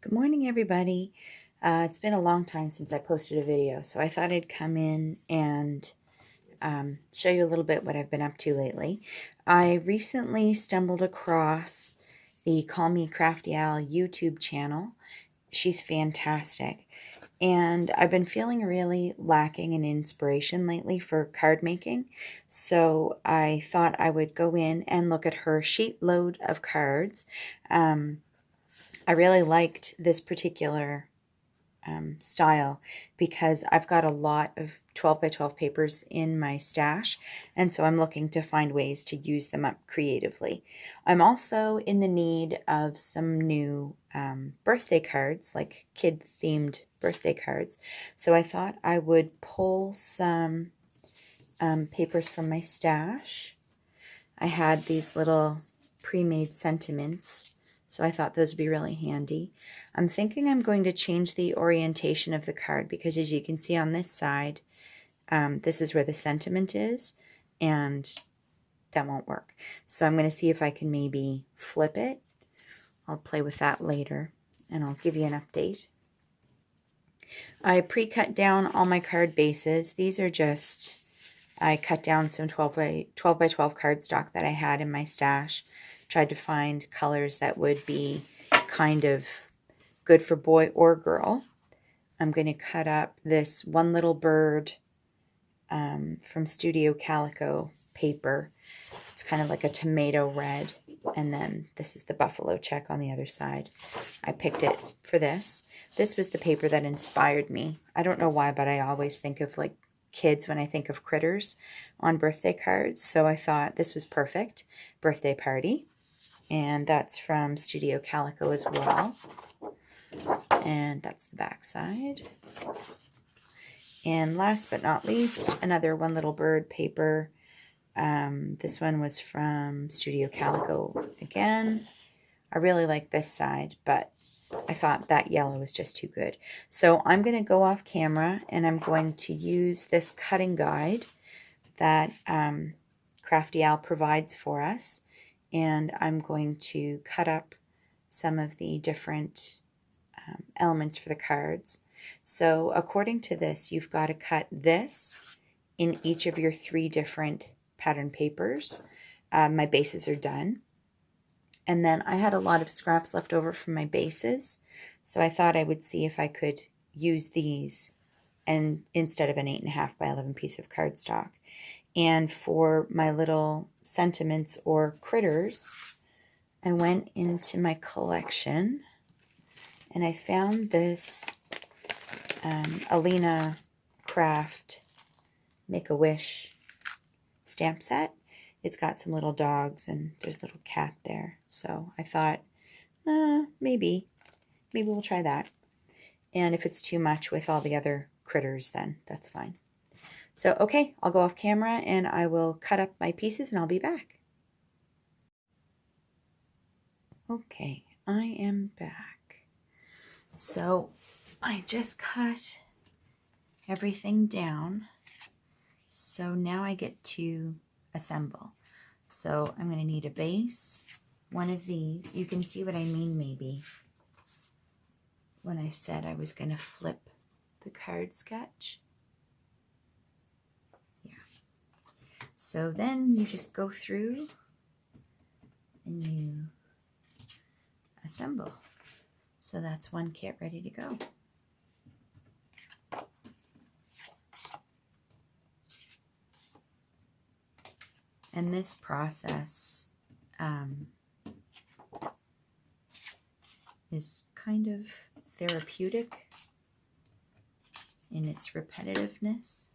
Good morning, everybody. It's been a long time since I posted a video, so I thought I'd come in and show you a little bit what I've been up to lately. I recently stumbled across the Call Me Crafty Al YouTube channel. She's fantastic. And I've been feeling really lacking in inspiration lately for card making. So I thought I would go in and look at her sheet load of cards. I really liked this particular style because I've got a lot of 12 by 12 papers in my stash, and so I'm looking to find ways to use them up creatively. I'm also in the need of some new birthday cards, like kid-themed birthday cards, so I thought I would pull some papers from my stash. I had these little pre-made sentiments, so I thought those would be really handy. I'm thinking I'm going to change the orientation of the card because, as you can see on this side, this is where the sentiment is, and that won't work. So I'm going to see if I can maybe flip it. I'll play with that later, and I'll give you an update. I pre-cut down all my card bases. These are just, I cut down some 12 by 12 cardstock that I had in my stash. Tried to find colors that would be kind of good for boy or girl. I'm going to cut up this One Little Bird from Studio Calico paper. It's kind of like a tomato red. And then this is the buffalo check on the other side. I picked it for this. This was the paper that inspired me. I don't know why, but I always think of like kids when I think of critters on birthday cards. So I thought this was perfect. Birthday party. And that's from Studio Calico as well. And that's the back side. And last but not least, another One Little Bird paper. This one was from Studio Calico again. I really like this side, but I thought that yellow was just too good. So I'm going to go off camera and I'm going to use this cutting guide that Crafty Al provides for us. And I'm going to cut up some of the different elements for the cards. So according to this, you've got to cut this in each of your 3 different pattern papers. My bases are done. And then I had a lot of scraps left over from my bases, so I thought I would see if I could use these and instead of an 8.5 by 11 piece of cardstock. And for my little sentiments or critters, I went into my collection and I found this Alina Craft Make-A-Wish stamp set. It's got some little dogs and there's a little cat there. So I thought, maybe we'll try that. And if it's too much with all the other critters, then that's fine. So, okay, I'll go off camera and I will cut up my pieces and I'll be back. Okay, I am back. So, I just cut everything down. So now I get to assemble. So I'm going to need a base, one of these. You can see what I mean maybe when I said I was going to flip the card sketch. So then you just go through and you assemble. So that's one kit ready to go. And this process is kind of therapeutic in its repetitiveness.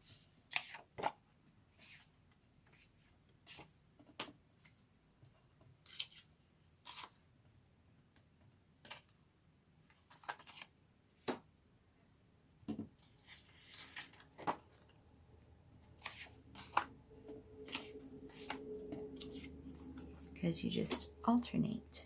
Because you just alternate.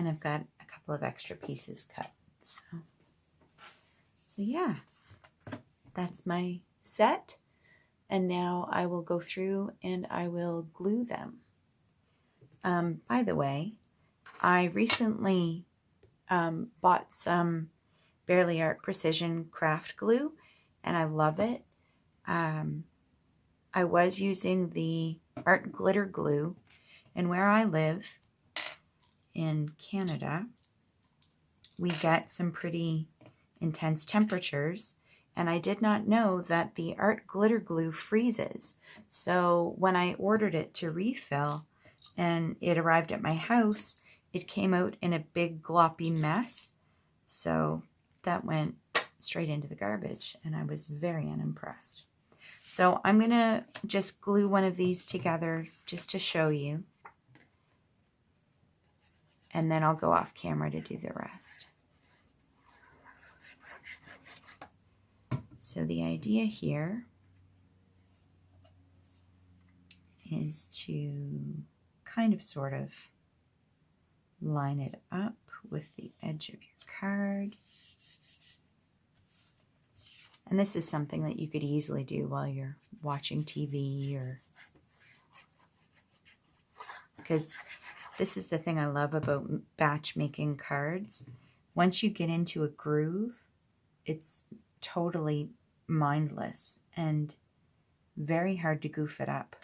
and I've got a couple of extra pieces cut. So yeah, that's my set. And now I will go through and I will glue them. By the way, I recently bought some Bearly Art Precision Craft Glue, and I love it. I was using the Art Glitter Glue, and where I live in Canada, we get some pretty intense temperatures, and I did not know that the Art Glitter Glue freezes. So when I ordered it to refill and it arrived at my house, it came out in a big gloppy mess. So that went straight into the garbage, and I was very unimpressed. So I'm going to just glue one of these together just to show you. And then I'll go off camera to do the rest. So the idea here is to kind of sort of line it up with the edge of your card. And this is something that you could easily do while you're watching TV, or because this is the thing I love about batch making cards. Once you get into a groove, it's totally mindless and very hard to goof it up.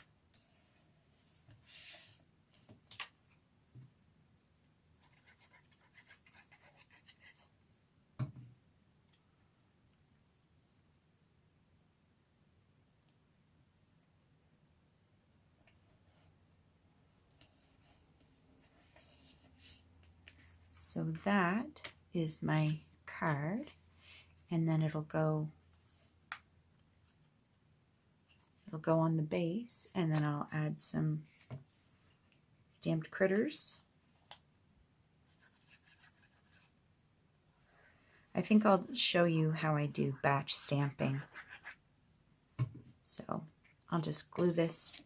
So that is my card, and then it'll go on the base, and then I'll add some stamped critters. I think I'll show you how I do batch stamping. So I'll just glue this,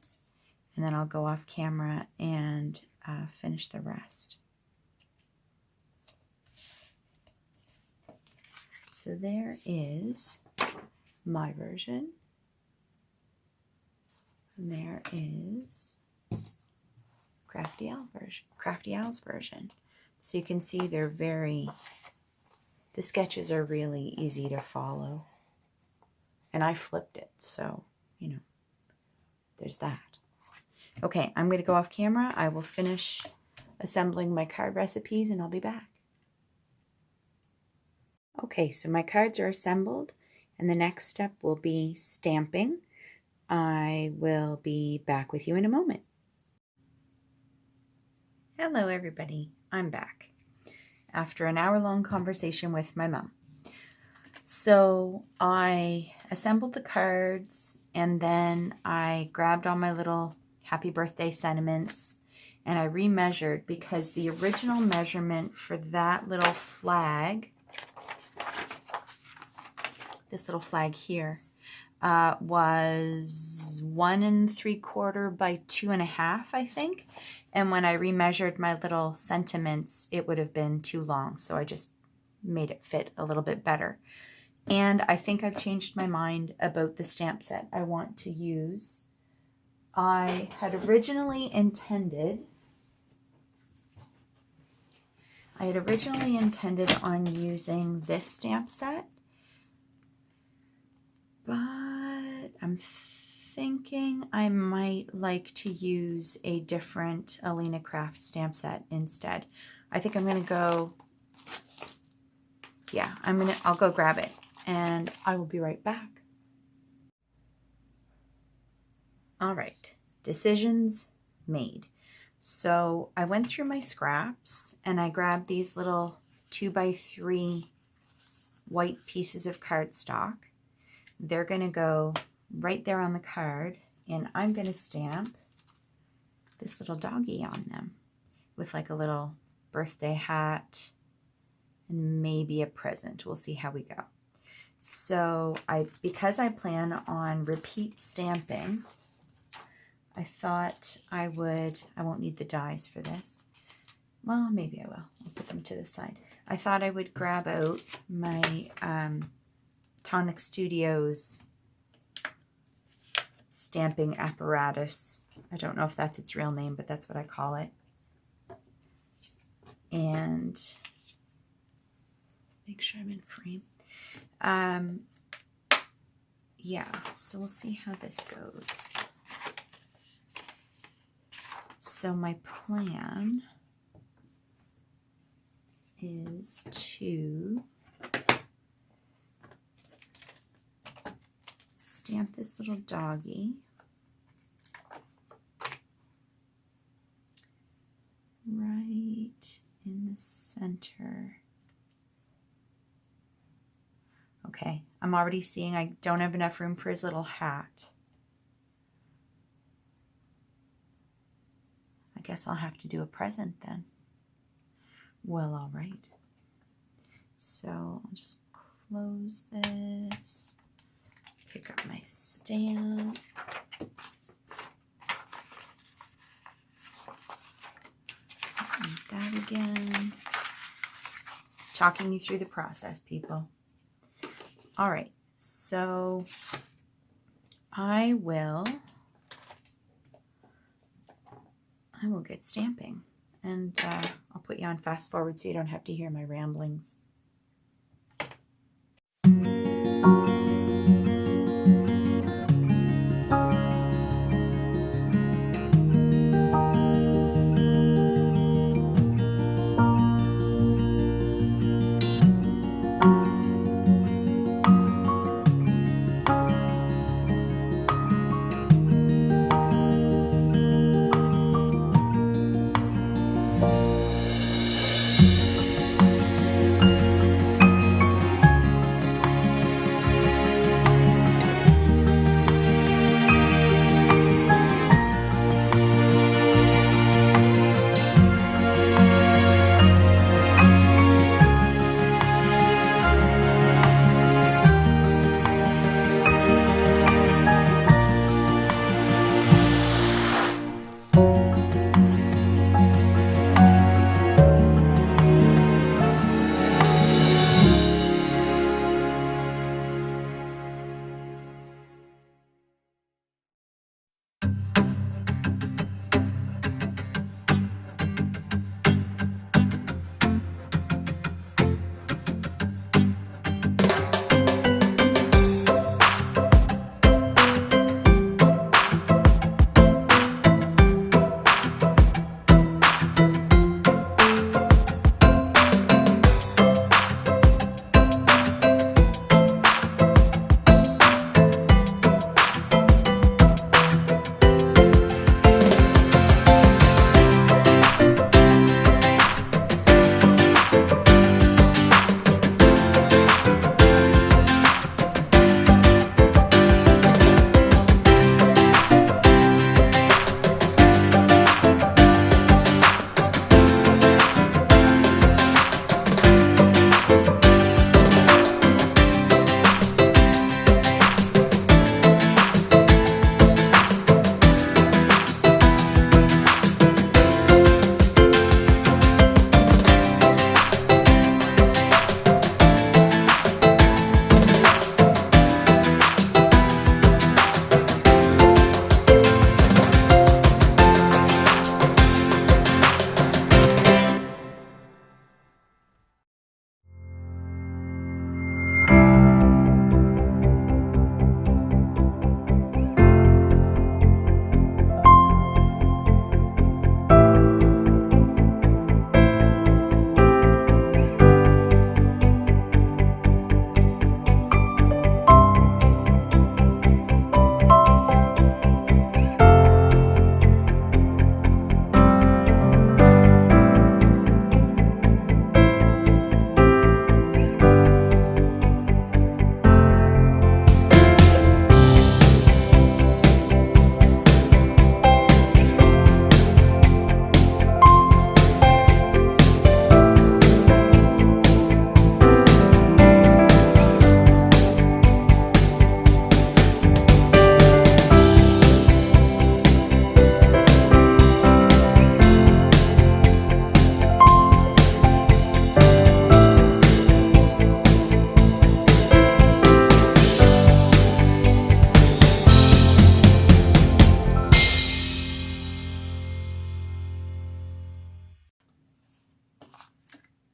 and then I'll go off camera and finish the rest. So there is my version, and there is Crafty Owl's version. So you can see the sketches are really easy to follow. And I flipped it, so, you know, there's that. Okay, I'm going to go off camera. I will finish assembling my card recipes, and I'll be back. Okay, so my cards are assembled, and the next step will be stamping. I will be back with you in a moment. Hello everybody, I'm back after an hour-long conversation with my mom. So I assembled the cards, and then I grabbed all my little happy birthday sentiments, and I remeasured, because the original measurement for that little flag, this little flag here, was 1 3/4 by 2.5, I think. And when I remeasured my little sentiments, it would have been too long. So I just made it fit a little bit better. And I think I've changed my mind about the stamp set I want to use. I had originally intended on using this stamp set, but I'm thinking I might like to use a different Alina Craft stamp set instead. I think I'm going to go, yeah, I'll go grab it, and I will be right back. All right, decisions made. So I went through my scraps, and I grabbed these little 2x3 white pieces of cardstock. They're going to go right there on the card, and I'm going to stamp this little doggy on them with like a little birthday hat and maybe a present. We'll see how we go. So because I plan on repeat stamping, I thought I won't need the dies for this. Well, maybe I will. I'll put them to the side. I thought I would grab out my Tonic Studios stamping apparatus. I don't know if that's its real name, but that's what I call it. And make sure I'm in frame. Yeah, so we'll see how this goes. So my plan is to stamp this little doggy right in the center. Okay, I'm already seeing I don't have enough room for his little hat. I guess I'll have to do a present then. Well, all right. So I'll just close this, pick up my stamp. And that again. Talking you through the process, people. All right, so I will get stamping, and I'll put you on fast forward so you don't have to hear my ramblings.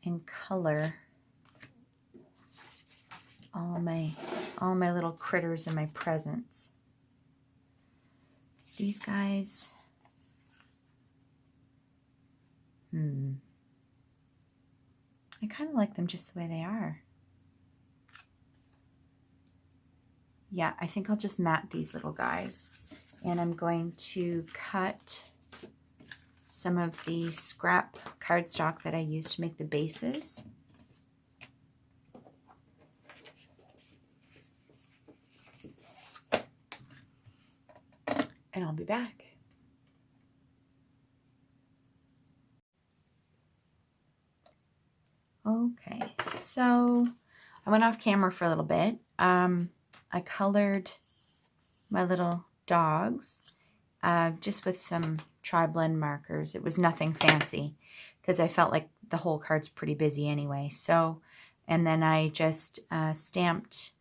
and color all my little critters and my presents. These guys, I kind of like them just the way they are. Yeah, I think I'll just mat these little guys. And I'm going to cut some of the scrap cardstock that I used to make the bases. And I'll be back. Okay, so I went off camera for a little bit. I colored my little dogs just with some tri-blend markers. It was nothing fancy because I felt like the whole card's pretty busy anyway. So, and then I just stamped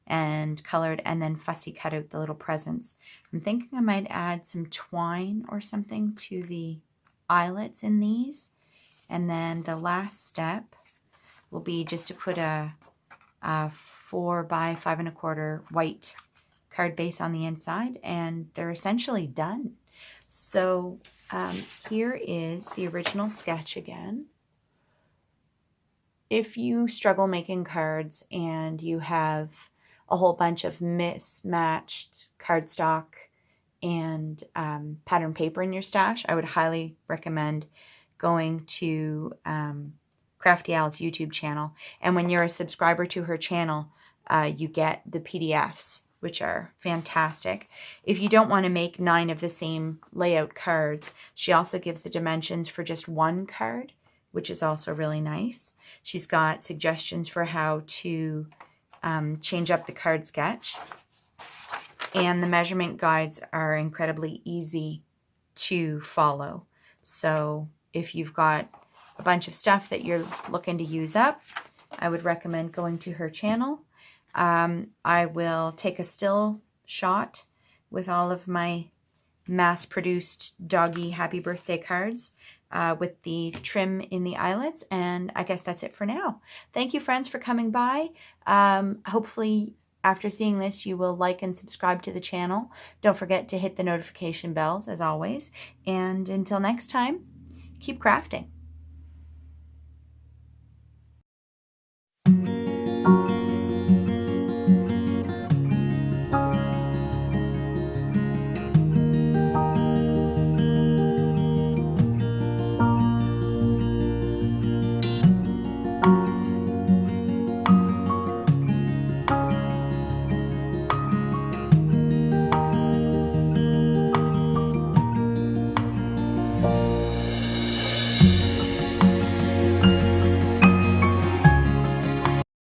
and colored and then fussy cut out the little presents. I'm thinking I might add some twine or something to the eyelets in these. And then the last step will be just to put a 4 by 5 1/4 white card base on the inside, and they're essentially done. So here is the original sketch again. If you struggle making cards and you have a whole bunch of mismatched cardstock and pattern paper in your stash, I would highly recommend going to Crafty Al's YouTube channel. And when you're a subscriber to her channel, you get the PDFs, which are fantastic. If you don't want to make 9 of the same layout cards, she also gives the dimensions for just 1 card, which is also really nice. She's got suggestions for how to change up the card sketch. And the measurement guides are incredibly easy to follow. So if you've got a bunch of stuff that you're looking to use up, I would recommend going to her channel. I will take a still shot with all of my mass-produced doggy happy birthday cards with the trim in the eyelets, and I guess that's it for now. Thank you, friends, for coming by. Hopefully, after seeing this, you will like and subscribe to the channel. Don't forget to hit the notification bells, as always. And until next time, keep crafting.